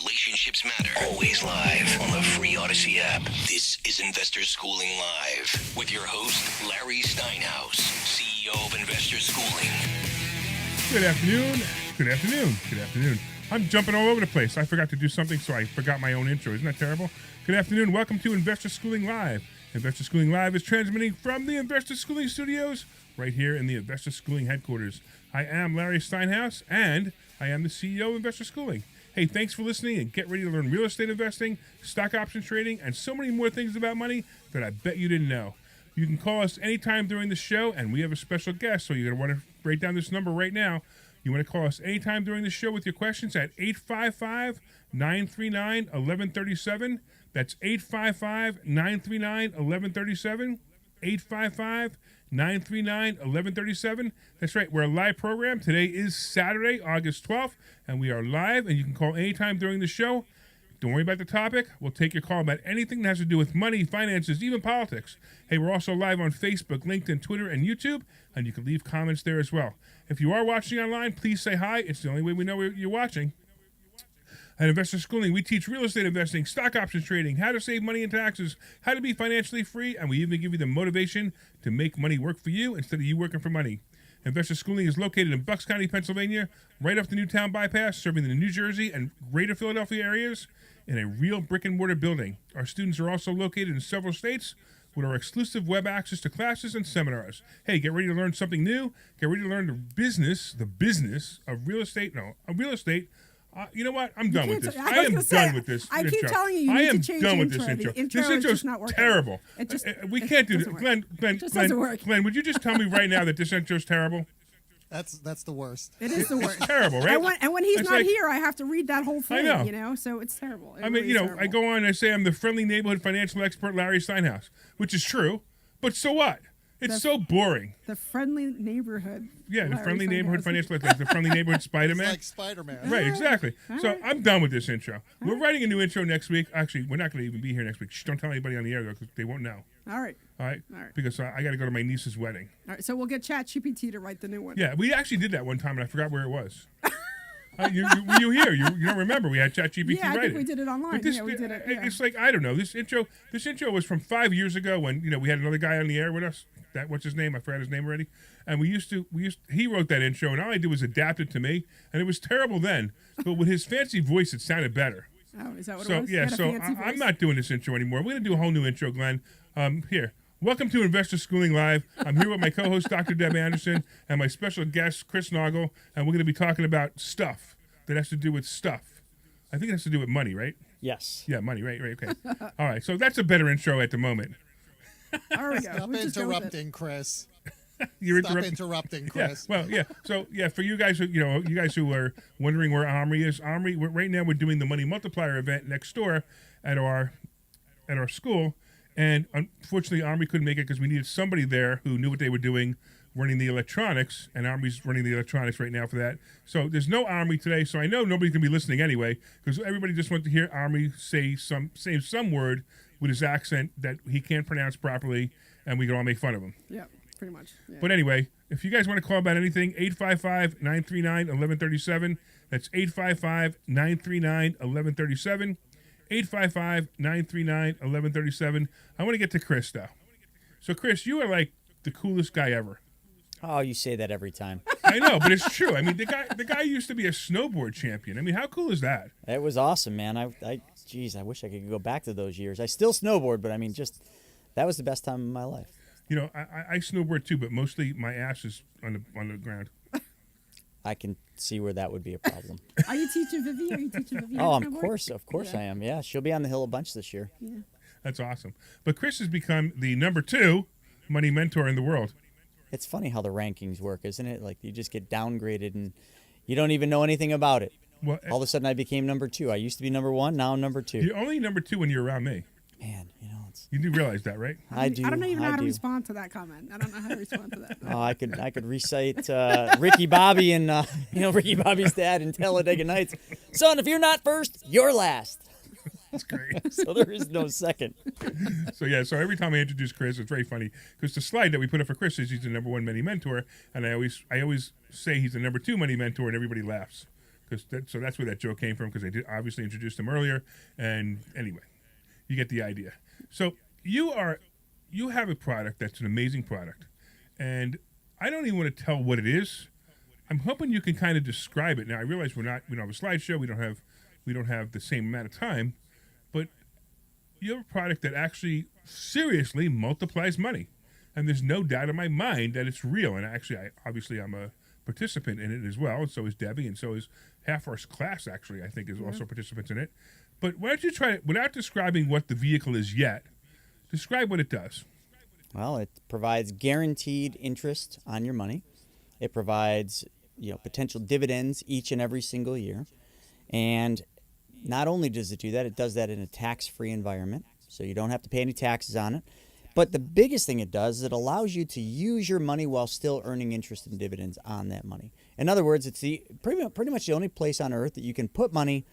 relationships matter. Always live on the free Odyssey app. This is Investor Schooling Live with your host, Larry Steinhaus, CEO of Investor Schooling. Good afternoon. Good afternoon. Good afternoon. I'm jumping all over the place. I forgot to do something, so I forgot my own intro. Isn't that terrible? Good afternoon. Welcome to Investor Schooling Live. Investor Schooling Live is transmitting from the Investor Schooling Studios right here in the Investor Schooling headquarters. I am Larry Steinhaus, and I am the CEO of Investor Schooling. Hey, thanks for listening, and get ready to learn real estate investing, stock options trading, and so many more things about money that I bet you didn't know. You can call us anytime during the show, and we have a special guest, so you're going to want to write down this number right now. You want to call us anytime during the show with your questions at 855-939-1137. That's 855-939-1137. 855-939-1137. That's right. We're a live program. Today is Saturday, August 12th, and we are live, and you can call anytime during the show. Don't worry about the topic. We'll take your call about anything that has to do with money, finances, even politics. Hey, we're also live on Facebook, LinkedIn, Twitter, and YouTube, and you can leave comments there as well. If you are watching online, please say hi. It's the only way we know you're watching. At Investor Schooling, we teach real estate investing, stock options trading, how to save money in taxes, how to be financially free, and we even give you the motivation to make money work for you instead of you working for money. Investor Schooling is located in Bucks County, Pennsylvania, right off the Newtown Bypass, serving the New Jersey and greater Philadelphia areas in a real brick-and-mortar building. Our students are also located in several states with our exclusive web access to classes and seminars. Hey, get ready to learn something new. Get ready to learn the business of real estate. You know what? I'm done with this. I am done with this intro. I keep telling you, you need to change the intro. This intro intro's is just not working. Terrible. We can't do this. Glenn, Glenn, would you just tell me right now that this intro's terrible? That's the worst. It is the worst. It's terrible, right? And when he's not here, I have to read that whole thing. I know. So it's terrible. I go on and I say I'm the friendly neighborhood financial expert, Larry Steinhaus, which is true, but so what? It's so boring. The friendly neighborhood. Yeah, the friendly neighborhood financial expert, the friendly neighborhood Spider-Man. It's like Spider-Man. Right, exactly. So right. I'm done with this intro. We're writing a new intro next week. Actually, we're not going to even be here next week. Shh, don't tell anybody on the air, though, because they won't know. All right. All right? Because I got to go to my niece's wedding. All right, so we'll get ChatGPT to write the new one. Yeah, we actually did that one time, and I forgot where it was. You here? You don't remember? We had ChatGPT Yeah, I write think it. we did it online. But Yeah, we did it. Yeah. It's like, I don't know. This intro was from 5 years ago when we had another guy on the air with us. What's his name? I forgot his name already. And he wrote that intro, and all I did was adapt it to me, and it was terrible then. But with his fancy voice, it sounded better. Oh, is that what it was? Yeah, I'm not doing this intro anymore. We're going to do a whole new intro, Glenn. Here. Welcome to Investor Schooling Live. I'm here with my co-host, Dr. Deb Anderson, and my special guest, Chris Noggle, and we're going to be talking about stuff that has to do with stuff. I think it has to do with money, right? Yes. Yeah, money, right, okay. All right, so that's a better intro at the moment. There we go. Stop interrupting, Chris. Stop interrupting, Chris. Yeah, well, yeah. So, yeah, for you guys who are wondering where Omri is, right now we're doing the Money Multiplier event next door at our school, and unfortunately Omri couldn't make it because we needed somebody there who knew what they were doing, running the electronics, and Omri's running the electronics right now for that. So there's no Omri today, so I know nobody's going to be listening anyway, because everybody just wants to hear Omri say some word with his accent that he can't pronounce properly, and we can all make fun of him. Yeah, pretty much. Yeah. But anyway, if you guys want to call about anything, 855-939-1137. That's 855-939-1137. 855-939-1137. I want to get to Chris, though. So, Chris, you are like the coolest guy ever. Oh, you say that every time. I know, but it's true. I mean, the guy used to be a snowboard champion. I mean, how cool is that? It was awesome, man. I wish I could go back to those years. I still snowboard, but I mean, that was the best time of my life. I snowboard too, but mostly my ass is on the ground. I can see where that would be a problem. Are you teaching Vivi? Oh, of course I am. Yeah, she'll be on the hill a bunch this year. Yeah. That's awesome. But Chris has become the number 2 money mentor in the world. It's funny how the rankings work, isn't it? Like you just get downgraded and you don't even know anything about it. Well, all of a sudden I became number 2. I used to be number 1, now I'm number 2. You're only number 2 when you're around me. Man, you do realize that, right? I do. I don't even know how to respond to that comment. I don't know how to respond to that. Oh, I could recite Ricky Bobby and Ricky Bobby's dad in Talladega Nights. Son, if you're not first, you're last. That's great. So there is no second. So every time I introduce Chris, it's very funny because the slide that we put up for Chris is he's the number 1 money mentor, and I always say he's the number 2 money mentor, and everybody laughs. So that's where that joke came from, because I did obviously introduced him earlier. And anyway, you get the idea. So you have a product that's an amazing product, and I don't even want to tell what it is. I'm hoping you can kind of describe it. Now I realize we don't have a slideshow. We don't have the same amount of time, but you have a product that actually seriously multiplies money, and there's no doubt in my mind that it's real. And actually, I'm a participant in it as well, and so is Debbie, and so is half our class. Actually, I think is also participants in it. But why don't you try it without describing what the vehicle is yet? Describe what it does. Well, it provides guaranteed interest on your money. It provides, potential dividends each and every single year. And not only does it do that, it does that in a tax-free environment, so you don't have to pay any taxes on it. But the biggest thing it does is it allows you to use your money while still earning interest and dividends on that money. In other words, it's pretty much the only place on earth that you can put money,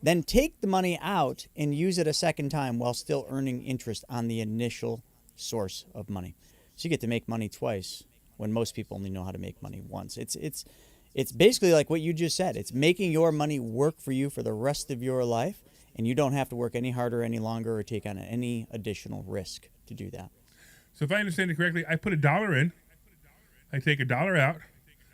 then take the money out and use it a second time while still earning interest on the initial source of money. So you get to make money twice when most people only know how to make money once. It's basically like what you just said. It's making your money work for you for the rest of your life, and you don't have to work any harder any longer or take on any additional risk to do that. So if I understand it correctly, I put $1 in, I take $1 out,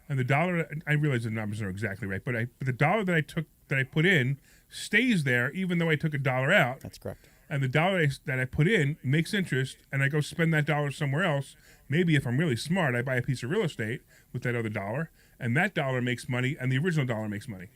and the dollar, I realize the numbers are exactly right, but the dollar that I put in stays there even though I took $1 out. That's correct. And the dollar that I put in makes interest, and I go spend that dollar somewhere else. Maybe if I'm really smart, I buy a piece of real estate with that other dollar, and that dollar makes money, and the original dollar makes money.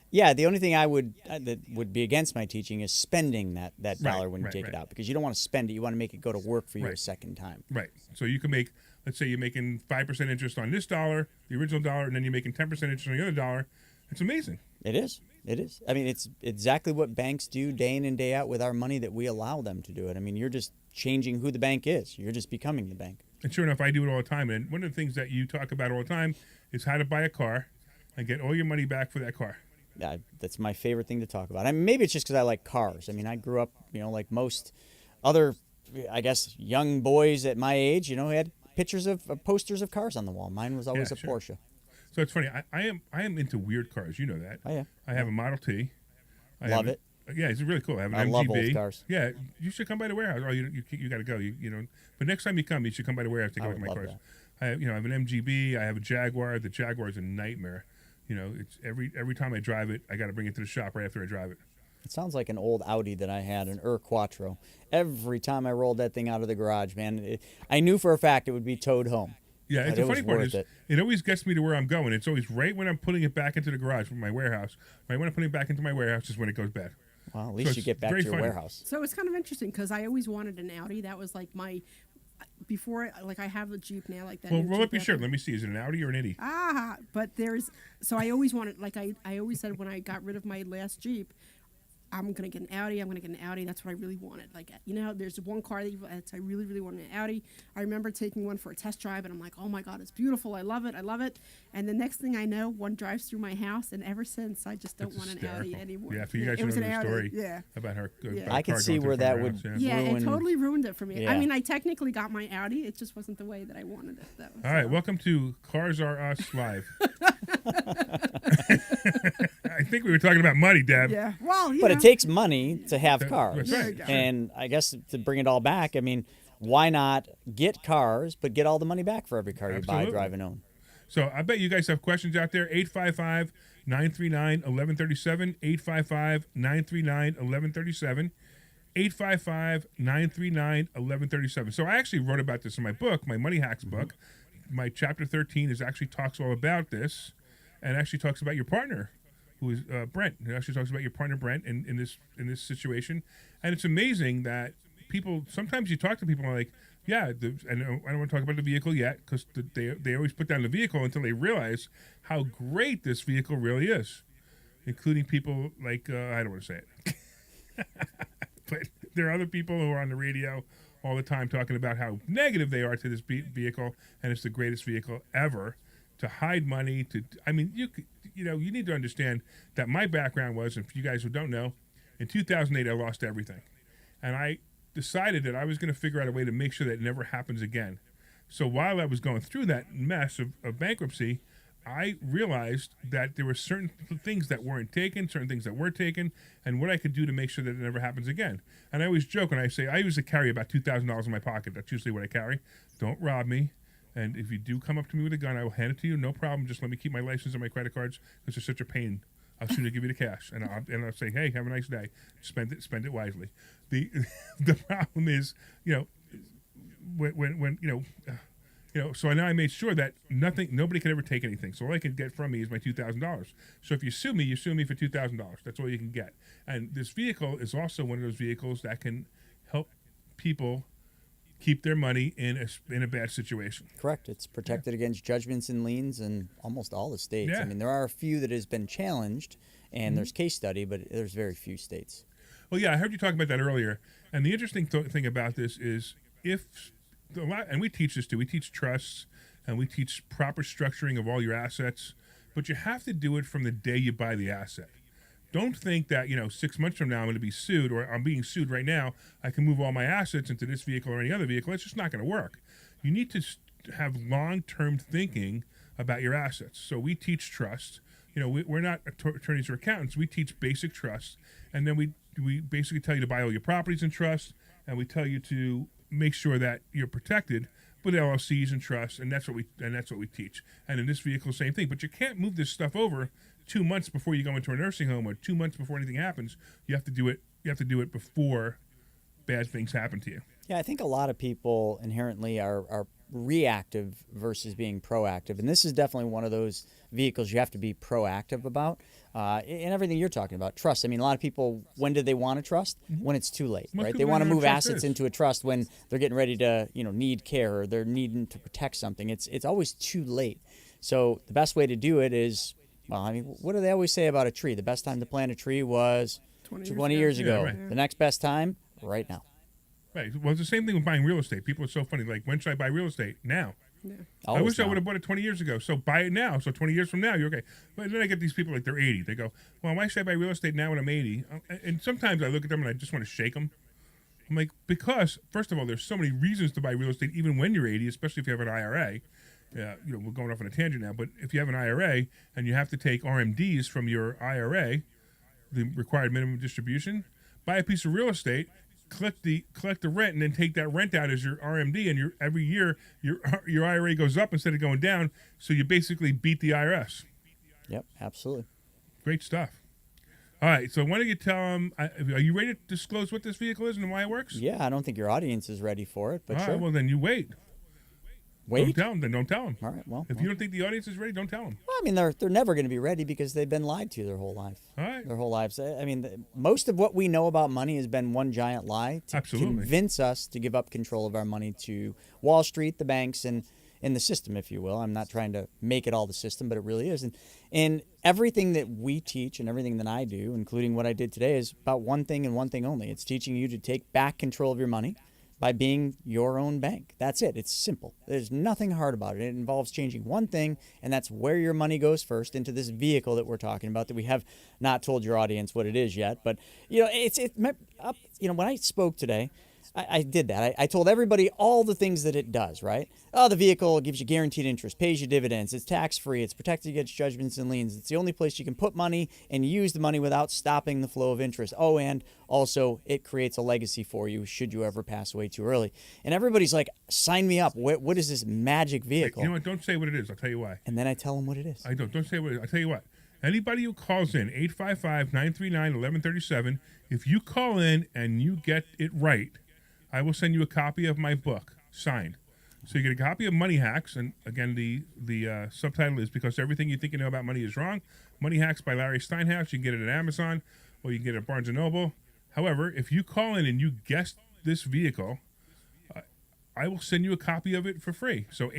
Yeah, the only thing that would be against my teaching is spending that dollar when you take it out, because you don't want to spend it. You want to make it go to work for you a second time. Right. So you can make, let's say you're making 5% interest on this dollar, the original dollar, and then you're making 10% interest on the other dollar. It's amazing. It is. It is. I mean, it's exactly what banks do day in and day out with our money that we allow them to do it. I mean, you're just changing who the bank is. You're just becoming the bank. And sure enough, I do it all the time. And one of the things that you talk about all the time is how to buy a car and get all your money back for that car. Yeah, that's my favorite thing to talk about. I mean, maybe it's just because I like cars. I mean, I grew up, like most other, I guess, young boys at my age, who had pictures of posters of cars on the wall. Mine was always a Porsche. So it's funny. I am into weird cars. You know that. Oh yeah. I have a Model T. Love it. Yeah, it's really cool. I have an MGB. Love old cars. Yeah, you should come by the warehouse. Oh, you got to go. But next time you come, you should come by the warehouse to take a look at my cars. I have an MGB. I have a Jaguar. The Jaguar is a nightmare. It's every time I drive it, I got to bring it to the shop right after I drive it. It sounds like an old Audi that I had, an Quattro. Every time I rolled that thing out of the garage, man, I knew for a fact it would be towed home. Yeah, it's the funny part is it always gets me to where I'm going. It's always right when I'm putting it back into the garage from my warehouse. Right when I'm putting it back into my warehouse is when it goes bad. Well, at least you get back to your warehouse. So it's kind of interesting because I always wanted an Audi. That was like I have a Jeep now, like that. Well, roll up your shirt. Let me see. Is it an Audi or an Itty? But so I always wanted, I always said when I got rid of my last Jeep, I'm going to get an Audi. I'm going to get an Audi. That's what I really wanted. There's one car that I really, really wanted, an Audi. I remember taking one for a test drive, and I'm like, oh, my God, it's beautiful. I love it. I love it. And the next thing I know, one drives through my house, and ever since, I just don't want an Audi anymore. Yeah, for you guys to know the story about her. About I can see where that would ruin. It totally ruined it for me. Yeah. I mean, I technically got my Audi. It just wasn't the way that I wanted it, though. All right, welcome to Cars Are Us Live. I think we were talking about money, Deb. Yeah, well, but it takes money to have cars. That's right. And I guess to bring it all back, I mean, why not get cars, but get all the money back for every car you buy, drive, and own? So I bet you guys have questions out there. 855-939-1137. 855-939-1137. 855-939-1137. So I actually wrote about this in my book, my Money Hacks book. My chapter 13 actually talks all about this, and actually talks about your partner, who is Brent. It actually talks about your partner Brent in this situation, and it's amazing that people. Sometimes you talk to people like, yeah, and I don't want to talk about the vehicle yet because they always put down the vehicle until they realize how great this vehicle really is, including people like I don't want to say it, but there are other people who are on the radio all the time talking about how negative they are to this vehicle, and it's the greatest vehicle ever. To hide money, you need to understand that my background was, and for you guys who don't know, in 2008 I lost everything, and I decided that I was going to figure out a way to make sure that it never happens again. So while I was going through that mess of bankruptcy, I realized that there were certain things that weren't taken, certain things that were taken, and what I could do to make sure that it never happens again. And I always joke and I say, I usually carry about $2,000 in my pocket. That's usually what I carry. Don't rob me. And if you do come up to me with a gun, I will hand it to you. No problem. Just let me keep my license and my credit cards because they're such a pain. I'll sooner give you the cash. And I'll say, hey, have a nice day. Spend it wisely. The problem is, when so now I made sure that nobody could ever take anything. So all I can get from me is my $2,000. So if you sue me for $2,000. That's all you can get. And this vehicle is also one of those vehicles that can help people keep their money in a bad situation. Correct. It's protected against judgments and liens in almost all the states. Yeah. I mean, there are a few that has been challenged, and there's case study, but there's very few states. Well, yeah, I heard you talk about that earlier. And the interesting thing about this is and we teach this too. We teach trusts and we teach proper structuring of all your assets, but you have to do it from the day you buy the asset. Don't think that 6 months from now I'm going to be sued, or I'm being sued right now. I can move all my assets into this vehicle or any other vehicle. It's just not going to work. You need to have long-term thinking about your assets. So we teach trust. We're not attorneys or accountants. We teach basic trust, and then we basically tell you to buy all your properties in trust, and we tell you to make sure that you're protected with LLCs and trusts, and that's what we teach. And in this vehicle, same thing. But you can't move this stuff over 2 months before you go into a nursing home, or 2 months before anything happens. You have to do it. You have to do it before bad things happen to you. Yeah, I think a lot of people inherently are reactive versus being proactive, and this is definitely one of those vehicles you have to be proactive about. And everything you're talking about, trust. I mean, a lot of people, when do they want to trust? When it's too late, Most right? people They want to don't know move what trust assets is. into a trust when they're getting ready to, need care, or they're needing to protect something. It's always too late. So the best way to do it is, well, I mean, what do they always say about a tree? The best time to plant a tree was 20 years ago. Yeah, right. The next best time, right now. Right. Well, it's the same thing with buying real estate. People are so funny. Like, when should I buy real estate? Now. Yeah. I Always wish I now. would have bought it 20 years ago. So buy it now. So 20 years from now, you're okay. But then I get these people like they're 80. They go, well, why should I buy real estate now when I'm 80? And sometimes I look at them and I just want to shake them. I'm like, because, first of all, there's so many reasons to buy real estate even when you're 80, especially if you have an IRA. We're going off on a tangent now, but if you have an IRA and you have to take RMDs from your IRA, the required minimum distribution, buy a piece of real estate, collect the rent, and then take that rent out as your RMD, and every year your IRA goes up instead of going down, so you basically beat the IRS. Yep, absolutely. Great stuff. All right, so why don't you tell them, are you ready to disclose what this vehicle is and why it works? Yeah, I don't think your audience is ready for it, but All sure. right, well, then you wait. Wait. Don't tell them, then don't tell them. All right, well. If you don't think the audience is ready, don't tell them. Well, I mean, they're never going to be ready because they've been lied to their whole life. All right. Their whole lives. I mean, most of what we know about money has been one giant lie to Absolutely. convince us to give up control of our money to Wall Street, the banks, and in the system, if you will. I'm not trying to make it all the system, but it really is. And everything that we teach and everything that I do, including what I did today, is about one thing and one thing only. It's teaching you to take back control of your money by being your own bank. That's it. It's simple. There's nothing hard about it. It involves changing one thing, and that's where your money goes first, into this vehicle that we're talking about that we have not told your audience what it is yet. But, when I spoke today, I did that. I told everybody all the things that it does, right? Oh, the vehicle gives you guaranteed interest, pays you dividends, it's tax-free, it's protected against judgments and liens. It's the only place you can put money and use the money without stopping the flow of interest. Oh, and also it creates a legacy for you should you ever pass away too early. And everybody's like, sign me up. What is this magic vehicle? You know what? Don't say what it is. I'll tell you why. And then I tell them what it is. I don't. Don't say what it is. I'll tell you what. Anybody who calls in, 855-939-1137, if you call in and you get it right, I will send you a copy of my book, signed. So you get a copy of Money Hacks, and again, the subtitle is Because Everything You Think You Know About Money Is Wrong. Money Hacks by Larry Steinhaus. You can get it at Amazon, or you can get it at Barnes & Noble. However, if you call in and you guess this vehicle, I will send you a copy of it for free. So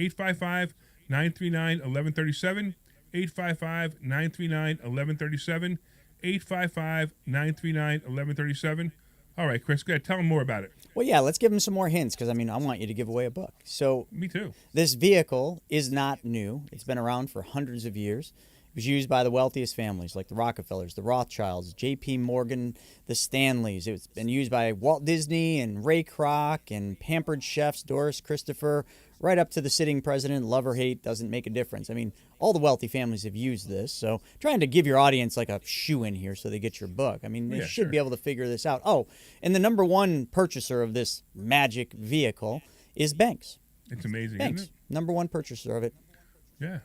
855-939-1137, 855-939-1137, 855-939-1137. All right, Chris, go ahead. Tell them more about it. Well, yeah, let's give them some more hints because, I want you to give away a book. So Me too. this vehicle is not new. It's been around for hundreds of years. was used by the wealthiest families like the Rockefellers, the Rothschilds, J.P. Morgan, the Stanleys. It's been used by Walt Disney and Ray Kroc and pampered chefs Doris Christopher, right up to the sitting president. Love or hate, doesn't make a difference. I mean, all the wealthy families have used this. So trying to give your audience like a shoe in here so they get your book. I mean, they should be able to figure this out. Oh, and the number one purchaser of this magic vehicle is banks. It's amazing, Banks, isn't number one purchaser of it. it? Yeah.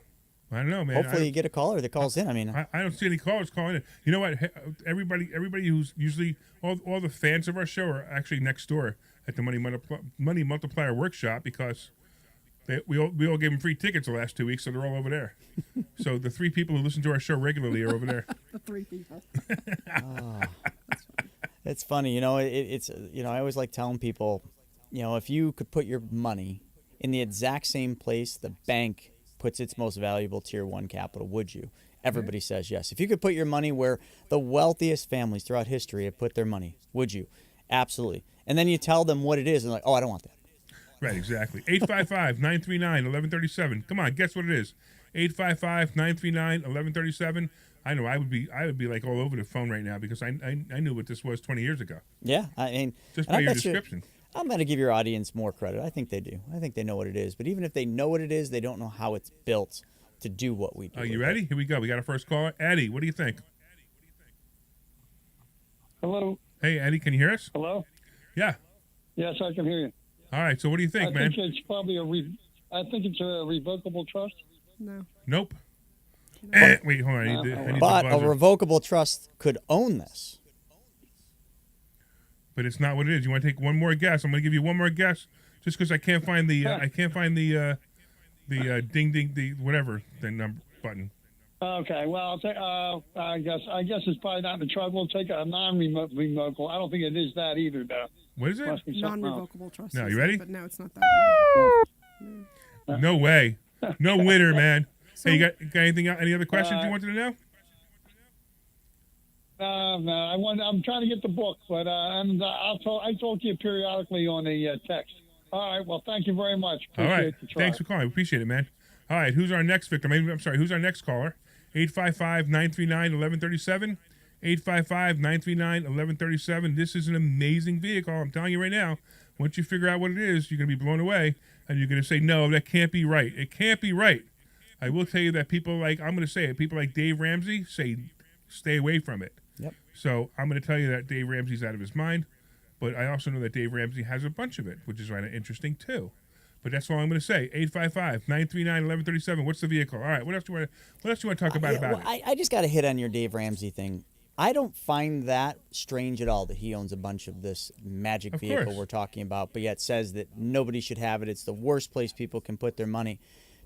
I don't know, man. Hopefully you get a caller that calls in. I mean, I don't see any callers calling in. You know what? Everybody who's usually all the fans of our show are actually next door at the Money Multiplier Workshop because we all gave them free tickets the last 2 weeks, so they're all over there. So the 3 people who listen to our show regularly are over there. The 3 people. it's funny. You know, it's I always like telling people, if you could put your money in the exact same place the bank puts its most valuable Tier 1 capital, would you? Everybody says yes. If you could put your money where the wealthiest families throughout history have put their money, would you? Absolutely. And then you tell them what it is, and they're like, oh, I don't want that. Right, exactly. 855-939-1137. Come on, guess what it is. 855-939-1137. I know I would be like all over the phone right now because I knew what this was 20 years ago. Yeah, I mean, just by your description. I'm going to give your audience more credit. I think they do. I think they know what it is. But even if they know what it is, they don't know how it's built to do what we do. Are you ready? Here we go. We got our first caller. Eddie, what do you think? Hello. Hey, Eddie, can you hear us? Hello. Yeah. Yes, I can hear you. All right. So what do you think, man? I think it's probably I think it's a revocable trust. No. Nope. Wait, hold on. I need But the a buzzer. revocable trust could own this. But it's not what it is. You want to take one more guess? I'm going to give you one more guess, just because I can't find the ding ding the whatever the number button. Okay. Well, I'll take. I guess it's probably not in the trust. We'll take a non-revocable. I don't think it is that either, though. What is it? Must be something else. Non-revocable trust. No, you ready? But no, it's not that. No way. No winner, man. Hey, you got anything? Any other questions you wanted to know? No, I'm trying to get the book, but I talk to you periodically on the text. All right. Well, thank you very much. All right. Appreciate the try. Thanks for calling. We appreciate it, man. All right. Who's our next victim? I'm sorry. Who's our next caller? 855-939-1137. 855-939-1137. This is an amazing vehicle. I'm telling you right now. Once you figure out what it is, you're going to be blown away, and you're going to say, no, that can't be right. It can't be right. I will tell you that people like Dave Ramsey say stay away from it. Yep. So I'm going to tell you that Dave Ramsey's out of his mind, but I also know that Dave Ramsey has a bunch of it, which is kind of interesting too. But that's all I'm going to say. 855-939-1137. What's the vehicle? All right. What else do you want to talk about it? I just got to hit on your Dave Ramsey thing. I don't find that strange at all that he owns a bunch of this magic vehicle we're talking about, but yet says that nobody should have it. It's the worst place people can put their money.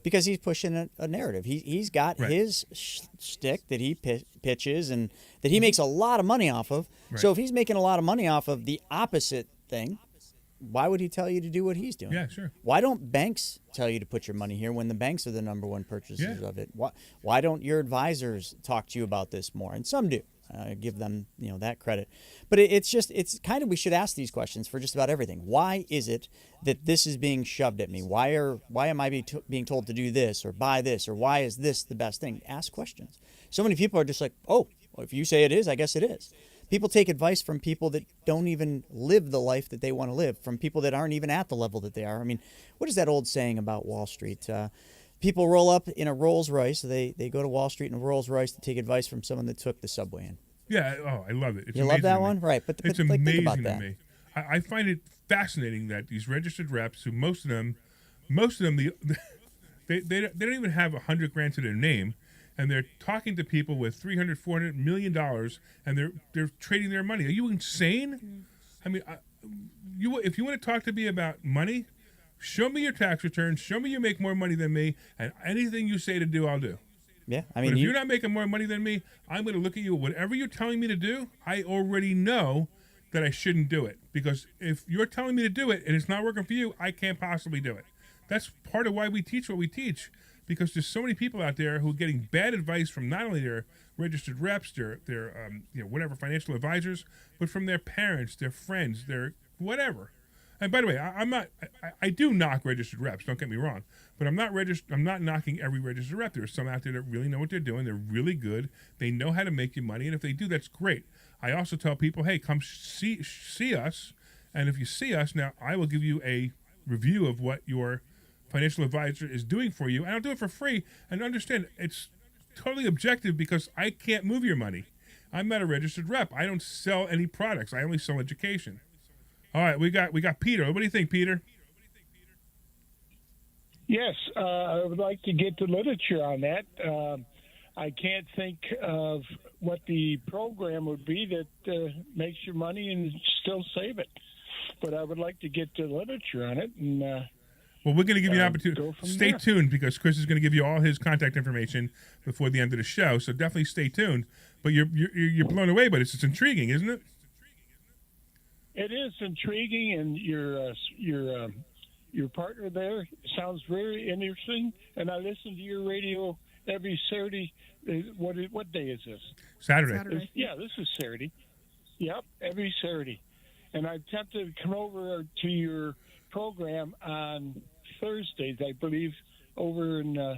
Because he's pushing a narrative. He's got his shtick that he pitches and that he makes a lot of money off of. Right. So if he's making a lot of money off of the opposite thing, why would he tell you to do what he's doing? Yeah, sure. Why don't banks tell you to put your money here when the banks are the number one purchasers of it? Why don't your advisors talk to you about this more? And some do. Give them that credit. But it's kind of, we should ask these questions for just about everything. Why is it that this is being shoved at me? Why am I being told to do this or buy this, or why is this the best thing? Ask questions. So many people are just like, oh, well, if you say it is, I guess it is. People take advice from people that don't even live the life that they want to live, from people that aren't even at the level that they are. I mean, what is that old saying about Wall Street? People roll up in a Rolls Royce. They go to Wall Street in a Rolls Royce to take advice from someone that took the subway in. Yeah. Oh, I love it. It's you love that one? Right. But it's like, amazing think about to that. me. I find it fascinating that these registered reps, who most of them, they don't even have $100,000 to their name, and they're talking to people with $300-400 million, and they're trading their money. Are you insane? I mean, if you want to talk to me about money, show me your tax returns. Show me you make more money than me, and anything you say to do, I'll do. Yeah, I mean, but if you're not making more money than me, I'm going to look at you. Whatever you're telling me to do, I already know that I shouldn't do it. Because if you're telling me to do it and it's not working for you, I can't possibly do it. That's part of why we teach what we teach. Because there's so many people out there who are getting bad advice from not only their registered reps, their whatever financial advisors, but from their parents, their friends, their whatever. And by the way, I'm not. I do knock registered reps. Don't get me wrong, but I'm not I'm not knocking every registered rep. There's some out there that really know what they're doing. They're really good. They know how to make you money, and if they do, that's great. I also tell people, hey, come see us, and if you see us, now I will give you a review of what your financial advisor is doing for you, and I'll do it for free. And understand, it's totally objective because I can't move your money. I'm not a registered rep. I don't sell any products. I only sell education. All right, we got Peter. What do you think, Peter? Yes, I would like to get the literature on that. I can't think of what the program would be that makes your money and still save it. But I would like to get the literature on it. And well, we're going to give you an opportunity. Stay there. tuned because Chris is going to give you all his contact information before the end of the show. So definitely stay tuned. But you're blown away, but it's intriguing, isn't it? It is intriguing, and your partner there sounds very interesting. And I listen to your radio every Saturday. What day is this? Saturday. Yeah, this is Saturday. Yep, every Saturday. And I'm tempted to come over to your program on Thursdays, I believe, over in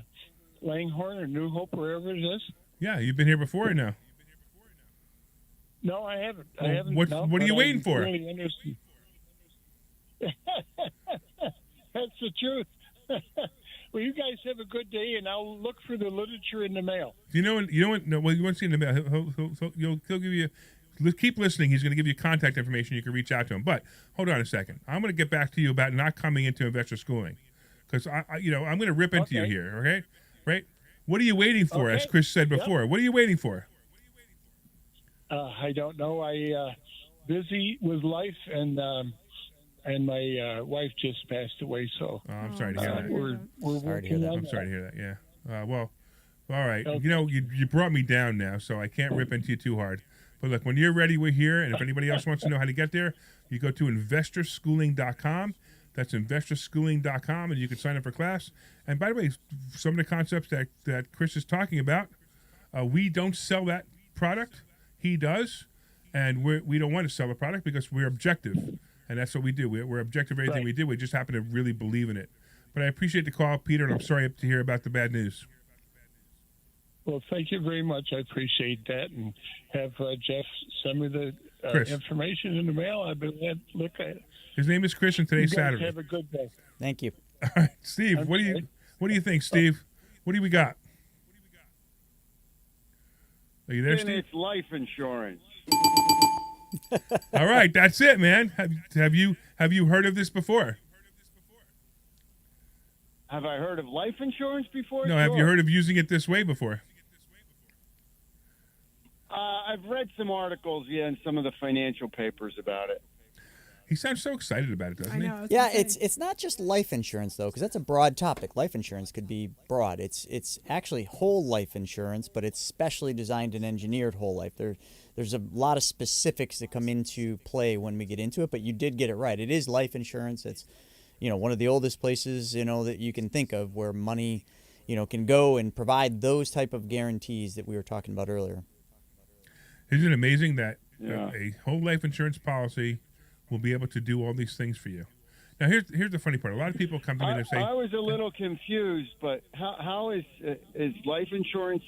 Langhorne or New Hope, wherever it is. Yeah, you've been here before or no? No, I haven't. Well, I haven't. what are you but waiting I'm for? Really interested. That's the truth. Well, you guys have a good day, and I'll look for the literature in the mail. You know what? No, well, you won't see in the mail. He'll give you. Keep listening. He's going to give you contact information. You can reach out to him. But hold on a second. I'm going to get back to you about not coming into investor schooling because I'm going to rip into you here. Okay, right? What are you waiting for? As Chris said before, what are you waiting for? I don't know. I busy with life, and my wife just passed away. So I'm sorry to hear that. We're Sorry to hear that. I'm sorry to hear that. Yeah. Well, all right. Okay. You know, you brought me down now, so I can't rip into you too hard. But look, when you're ready, we're here. And if anybody else wants to know how to get there, you go to investorschooling.com. That's investorschooling.com, and you can sign up for class. And by the way, some of the concepts that Chris is talking about, we don't sell that product. He does, and we don't want to sell a product because we're objective, and that's what we do. We're objective in everything we do. We just happen to really believe in it. But I appreciate the call, Peter, and I'm sorry to hear about the bad news. Well, thank you very much. I appreciate that, and have Jeff send me the information in the mail. I've been glad to look at it. His name is Chris, and today's You guys Saturday. have a good day. Thank you. All right, Steve. What do you think, Steve? What do we got? Are you there, And Steve? it's life insurance. All right, that's it, man. Have you heard of this before? Have I heard of life insurance before? No, have you heard of using it this way before? I've read some articles, in some of the financial papers about it. He sounds so excited about it, doesn't I he? know. I was Yeah, gonna say. it's not just life insurance though, because that's a broad topic. Life insurance could be broad. It's actually whole life insurance, but it's specially designed and engineered whole life. There's a lot of specifics that come into play when we get into it, but you did get it right. It is life insurance. It's one of the oldest places that you can think of where money can go and provide those type of guarantees that we were talking about earlier. Isn't it amazing that Yeah. a whole life insurance policy will be able to do all these things for you? Now, here's the funny part. A lot of people come to me and they say, I was a little confused, but how is life insurance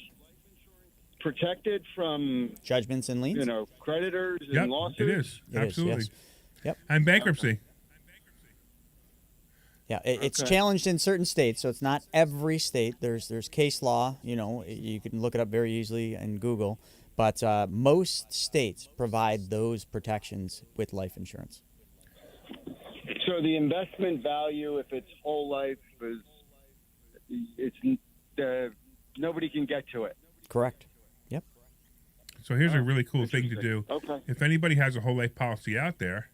protected from Judgments and liens. creditors "Yep, and lawsuits? it is It is, absolutely, yes. Yep. and bankruptcy." Yeah, it's Okay. challenged in certain states, so it's not every state. There's case law. You can look it up very easily in Google. But most states provide those protections with life insurance. So the investment value, if it's whole life, nobody can get to it. Correct. Yep. So here's a really cool thing to do. Okay. If anybody has a whole life policy out there,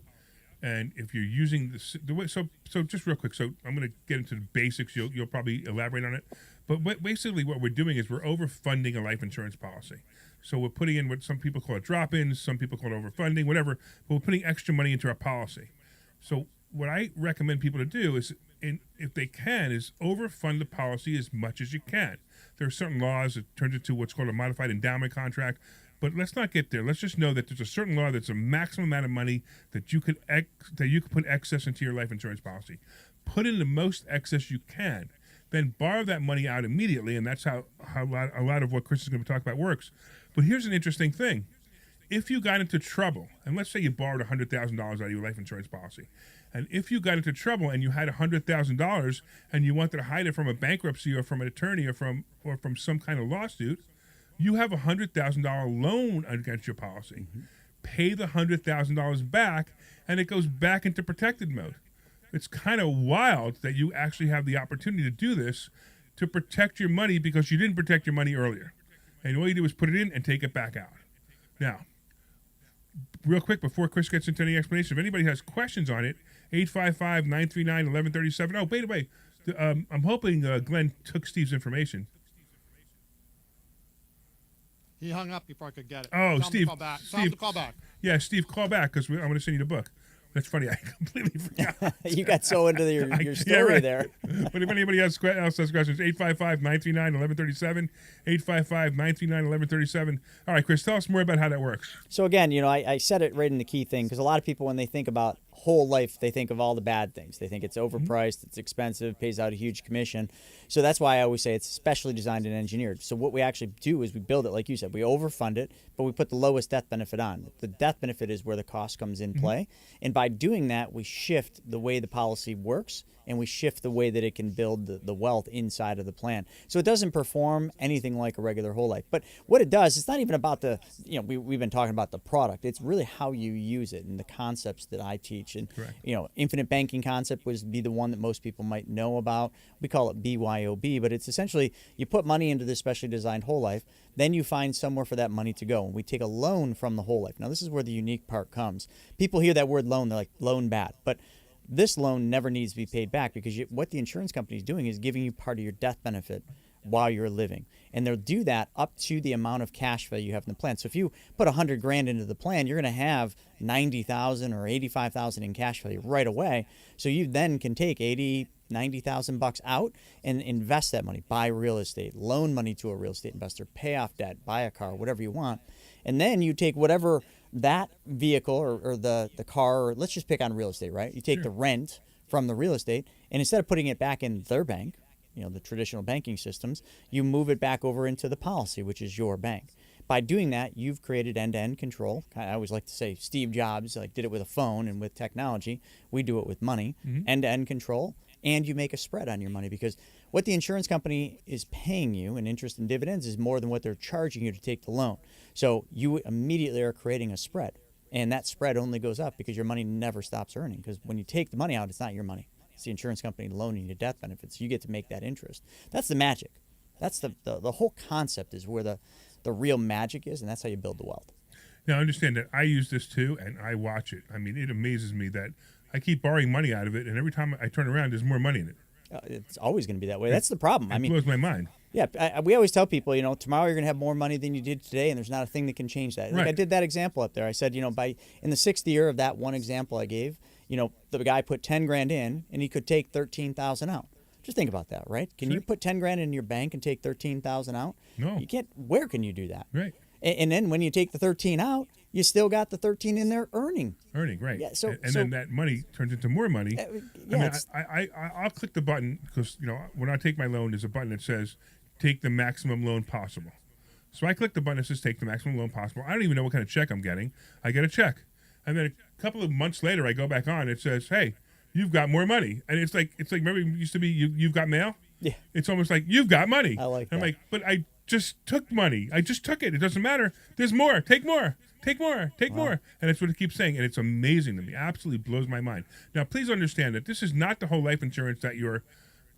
and if you're using the way, so just real quick, so I'm going to get into the basics. You'll probably elaborate on it, but basically what we're doing is we're overfunding a life insurance policy. So we're putting in what some people call it drop-ins, some people call it overfunding, whatever. But we're putting extra money into our policy. So what I recommend people to do is, if they can, is overfund the policy as much as you can. There are certain laws that turns into what's called a modified endowment contract. But let's not get there. Let's just know that there's a certain law that's a maximum amount of money that you could put excess into your life insurance policy. Put in the most excess you can. Then borrow that money out immediately, and that's how a lot of what Chris is going to talk about works. But here's an interesting thing. If you got into trouble, and let's say you borrowed $100,000 out of your life insurance policy, and if you got into trouble and you had $100,000 and you wanted to hide it from a bankruptcy or from an attorney or from some kind of lawsuit, you have a $100,000 loan against your policy. Pay the $100,000 back, and it goes back into protected mode. It's kind of wild that you actually have the opportunity to do this to protect your money because you didn't protect your money earlier. And all you do is put it in and take it back out. Now, real quick, before Chris gets into any explanation, if anybody has questions on it, 855-939-1137. Oh, by the way, I'm hoping Glenn took Steve's information. He hung up before I could get it. Oh, Tell him Steve. to call back. Tell him to call back. Yeah, Steve, call back because I'm going to send you the book. That's funny. I completely forgot. You got so into your story there. But if anybody else has questions, 855-939-1137, 855-939-1137. All right, Chris, tell us more about how that works. So again, I said it right in the key thing because a lot of people, when they think about whole life, they think of all the bad things. They think it's overpriced, it's expensive, pays out a huge commission. So that's why I always say it's specially designed and engineered. So what we actually do is we build it, like you said, we overfund it, but we put the lowest death benefit on. The death benefit is where the cost comes in play. And by doing that, we shift the way the policy works and we shift the way that it can build the wealth inside of the plan. So it doesn't perform anything like a regular whole life. But what it does, it's not even about we've been talking about the product. It's really how you use it and the concepts that I teach. And, infinite banking concept would be the one that most people might know about. We call it BYOB, but it's essentially you put money into this specially designed whole life, then you find somewhere for that money to go. And we take a loan from the whole life. Now, this is where the unique part comes. People hear that word loan, they're like, loan bad. But this loan never needs to be paid back because what the insurance company is doing is giving you part of your death benefit while you're living. And they'll do that up to the amount of cash value you have in the plan. So if you put $100,000 into the plan, you're going to have $90,000 or $85,000 in cash value right away. So you then can take $90,000 out and invest that money, buy real estate, loan money to a real estate investor, pay off debt, buy a car, whatever you want. And then you take whatever that vehicle or the car, or let's just pick on real estate, right? You take the rent from the real estate, and instead of putting it back in their bank, the traditional banking systems, you move it back over into the policy, which is your bank. By doing that, you've created end-to-end control. I always like to say Steve Jobs did it with a phone and with technology. We do it with money, end-to-end control, and you make a spread on your money because what the insurance company is paying you in interest and dividends is more than what they're charging you to take the loan. So you immediately are creating a spread, and that spread only goes up because your money never stops earning because when you take the money out, it's not your money. It's the insurance company loaning you death benefits. You get to make that interest. That's the magic. That's the whole concept is where the real magic is, and that's how you build the wealth. Now, understand that I use this too, and I watch it. I mean, it amazes me that I keep borrowing money out of it, and every time I turn around, there's more money in it. It's always going to be that way. That's the problem. It blows my mind. Yeah, we always tell people, tomorrow you're going to have more money than you did today, and there's not a thing that can change that. Like I did that example up there. I said, in the 6th year of that one example I gave, the guy put $10,000 in, and he could take $13,000 out. Just think about that, right? Can you put $10,000 in your bank and take $13,000 out? No. You can't. Where can you do that? Right. And then when you take the 13 out, you still got the 13 in there earning. Right. Yeah. Then that money turns into more money. I'll click the button because when I take my loan, there's a button that says take the maximum loan possible. So I click the button that says take the maximum loan possible. I don't even know what kind of check I'm getting. I get a check, and then a couple of months later, I go back on. It says, "Hey, you've got more money," and it's like remember it used to be you've got mail. Yeah. It's almost like you've got money. I like that. I'm like, but I just took money. I just took it. It doesn't matter. There's more. Take more. Take more. Take more. And that's what it keeps saying. And it's amazing to me. Absolutely blows my mind. Now, please understand that this is not the whole life insurance that your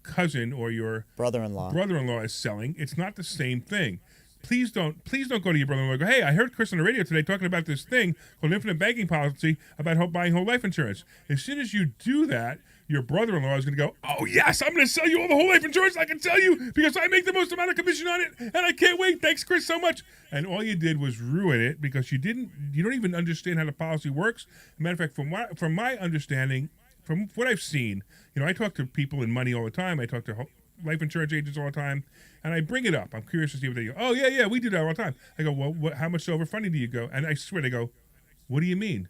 cousin or your brother-in-law is selling. It's not the same thing. Please don't go to your brother-in-law and go, hey, I heard Chris on the radio today talking about this thing called infinite banking policy about buying whole life insurance. As soon as you do that, your brother-in-law is going to go, oh, yes, I'm going to sell you all the whole life insurance I can sell you because I make the most amount of commission on it, and I can't wait. Thanks, Chris, so much. And all you did was ruin it because you don't even understand how the policy works. As a matter of fact, from my understanding, from what I've seen, I talk to people in money all the time. I talk to life insurance agents all the time, and I bring it up. I'm curious to see what they go. Oh, yeah, we do that all the time. I go, well, how much overfunding do you go? And I swear, they go, what do you mean?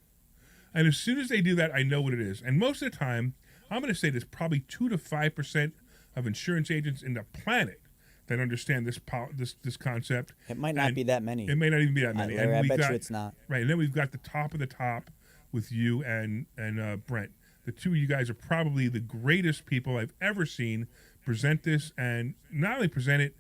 And as soon as they do that, I know what it is. And most of the time, I'm going to say there's probably 2 to 5% of insurance agents in the planet that understand this concept. It might not be that many. It may not even be that many. Larry, I bet got, you it's not. Right, and then we've got the top of the top with you and Brent. The two of you guys are probably the greatest people I've ever seen present this, and not only present it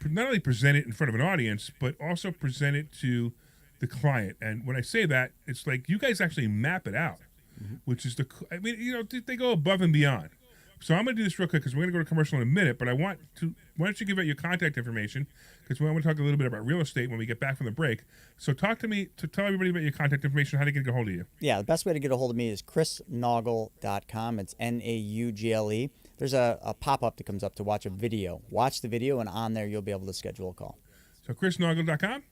in front of an audience, but also present it to the client. And when I say that, it's like you guys actually map it out, which is they go above and beyond. So I'm going to do this real quick because we're going to go to commercial in a minute, but why don't you give out your contact information, because we want to talk a little bit about real estate when we get back from the break. So talk to me, tell everybody about your contact information, how to get a hold of you. Yeah, the best way to get a hold of me is chrisnaugle.com. It's Naugle. There's a pop-up that comes up to watch a video. Watch the video, and on there you'll be able to schedule a call. So chrisnaugle.com?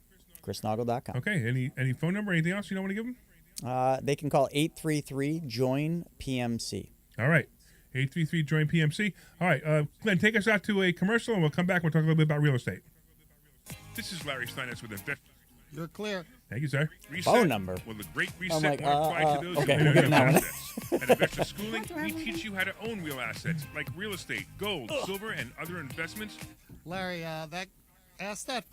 chrisnaugle.com. Okay, any phone number, anything else you don't want to give them? They can call 833-JOIN-PMC. All right. 833 Join PMC. All right, Glenn, take us out to a commercial, and we'll come back. We'll talk a little bit about real estate. This is Larry Steinitz with Invest. You're clear. Thank you, sir. Reset. Phone number. Well, the great reset I'm like, won't apply to those okay, who we're getting that one. assets. At Investor Schooling, we teach you how to own real assets like real estate, gold, silver, and other investments. Larry, ask that